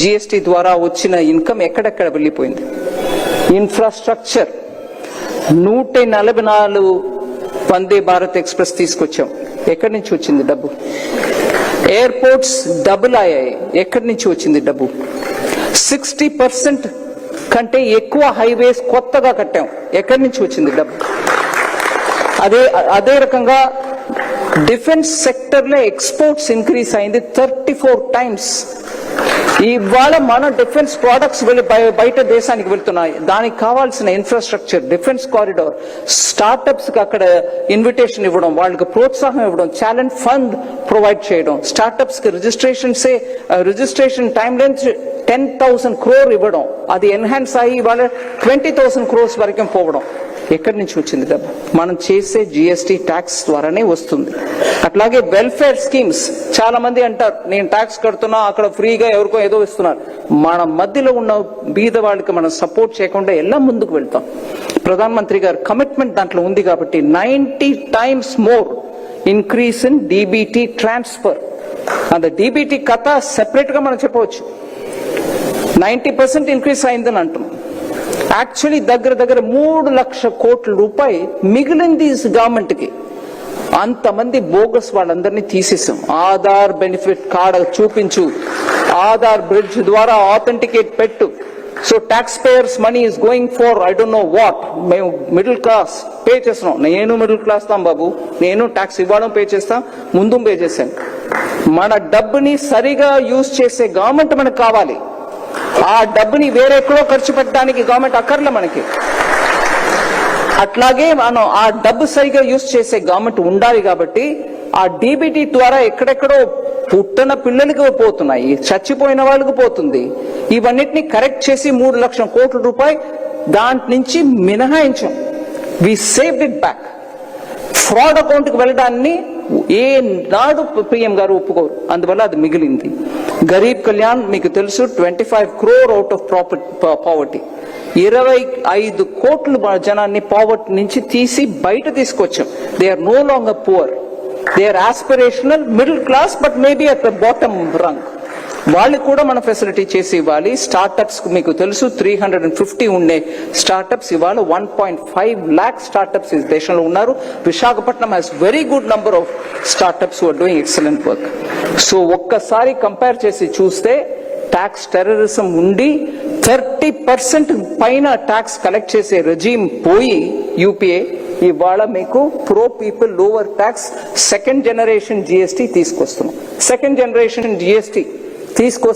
GST ద్వారా వచ్చిన income ఎక్కడెక్కడ వెళ్ళిపోయింది? ఇన్ఫ్రాస్ట్రక్చర్ 144 వందే భారత్ ఎక్స్ప్రెస్ తీసుకొచ్చాం, ఎక్కడి నుంచి వచ్చింది డబ్బు? ఎయిర్పోర్ట్స్ డబుల్ అయ్యాయి, ఎక్కడి నుంచి వచ్చింది డబ్బు? 60% కంటే ఎక్కువ హైవేస్ కొత్తగా కట్టాం, ఎక్కడి నుంచి వచ్చింది డబ్బు? అదే రకంగా డిఫెన్స్ సెక్టర్ లో ఎక్స్పోర్ట్స్ ఇంక్రీజ్ అయింది 34 times. ఇవాళ మన డిఫెన్స్ ప్రొడక్ట్స్ బయట దేశానికి వెళ్తున్నాయి. దానికి కావాల్సిన ఇన్ఫ్రాస్ట్రక్చర్, డిఫెన్స్ కారిడార్, స్టార్టప్స్ కి అక్కడ ఇన్విటేషన్ ఇవ్వడం, వాళ్ళకి ప్రోత్సాహం ఇవ్వడం, టాలెంట్ ఫండ్ ప్రొవైడ్ చేయడం, స్టార్టప్స్ కి రిజిస్ట్రేషన్ టైం లెన్స్ 10,000 crore ఇవ్వడం, అది ఎన్హాన్స్ అయ్యి ఇవాళ 20,000 crores వరకు పోవడం. ఎక్కడి నుంచి వచ్చింది డబ్బు? మనం చేసే జిఎస్టీ ట్యాక్స్ ద్వారానే వస్తుంది. అట్లాగే వెల్ఫేర్ స్కీమ్స్, చాలా మంది అంటారు నేను ట్యాక్స్ కడుతున్నా, అక్కడ ఫ్రీగా ఎవరికో ఏదో ఇస్తున్నారు. మన మధ్యలో ఉన్న బీద వాళ్ళకి మనం సపోర్ట్ చేయకుండా ఎలా ముందుకు వెళ్తాం? ప్రధాన మంత్రి గారు కమిట్మెంట్ దాంట్లో ఉంది కాబట్టి 90 times more increase in DBT transfer. అంత డిబిటీ కథ సెపరేట్ గా మనం చెప్పవచ్చు. 90% ఇంక్రీస్ అయిందని అంటున్నాం. యాక్చువల్లీ దగ్గర 3 లక్షల కోట్ల రూపాయలు మిగిలింది గవర్నమెంట్ కి. అంతమంది బోగస్ వాళ్ళందరినీ తీసేసాం. ఆధార్ బెనిఫిట్ కార్డు చూపించు, ఆధార్ బ్రిడ్జ్ ద్వారా ఆథెంటికేట్ పెట్టు. So taxpayers money is going for I don't know what. మేము మిడిల్ క్లాస్ పే చేస్తున్నాం. నేను మిడిల్ క్లాస్ తాం బాబు, నేను ట్యాక్స్ ఇవ్వడం పే చేస్తా, ముందు పే చేశాను. మన డబ్బుని సరిగా యూజ్ చేసే గవర్నమెంట్ మనకు కావాలి. ఆ డబ్బుని వేరెక్కడో ఖర్చు పెట్టడానికి గవర్నమెంట్ అక్కర్లే మనకి. అట్లాగే మనం ఆ డబ్బు సరిగా యూజ్ చేసే గవర్నమెంట్ ఉండాలి. కాబట్టి ఆ డిబిటీ ద్వారా ఎక్కడెక్కడో పుట్టిన పిల్లలకి పోతున్నాయి, చచ్చిపోయిన వాళ్ళకి పోతుంది. ఇవన్నిటిని కరెక్ట్ చేసి 3 లక్షల కోట్ల రూపాయలు దాంట్ నుంచి మినహాయించాం. We saved it back. Fraud account కి వెళ్ళడాన్ని ఏ నాడు పిఎం గారు ఒప్పుకోరు, అందువల్ల అది మిగిలింది. గరీబ్ కళ్యాణ్ మీకు తెలుసు, 25 crore అవుట్ ఆఫ్ పావర్టీ. 25 కోట్ల జనాన్ని పావర్టీ నుంచి తీసి బయట తీసుకొచ్చాం. They are no longer poor, they are aspirational middle class, but maybe at the bottom rung. వాళ్ళకి కూడా మనం ఫెసిలిటీ చేసి ఇవ్వాలి. స్టార్టప్స్ మీకు తెలుసు 350 ఉండే స్టార్టప్స్ ఇవాళ 1.5 lakh స్టార్టప్స్ ఈ దేశంలో ఉన్నారు. Visakhapatnam has very good number of startups who are doing excellent work. So ఒక్కసారి కంపేర్ చేసి చూస్తే ట్యాక్స్ టెర్రరిజం ఉండి 30% పైన ట్యాక్స్ కలెక్ట్ చేసే రెజీమ్ పోయి యూపీఏ ఇవాళ మీకు pro people lower tax second generation GST తీసుకొస్తున్నాం. సెకండ్ జనరేషన్ జిఎస్టీ తీసుకొస్తే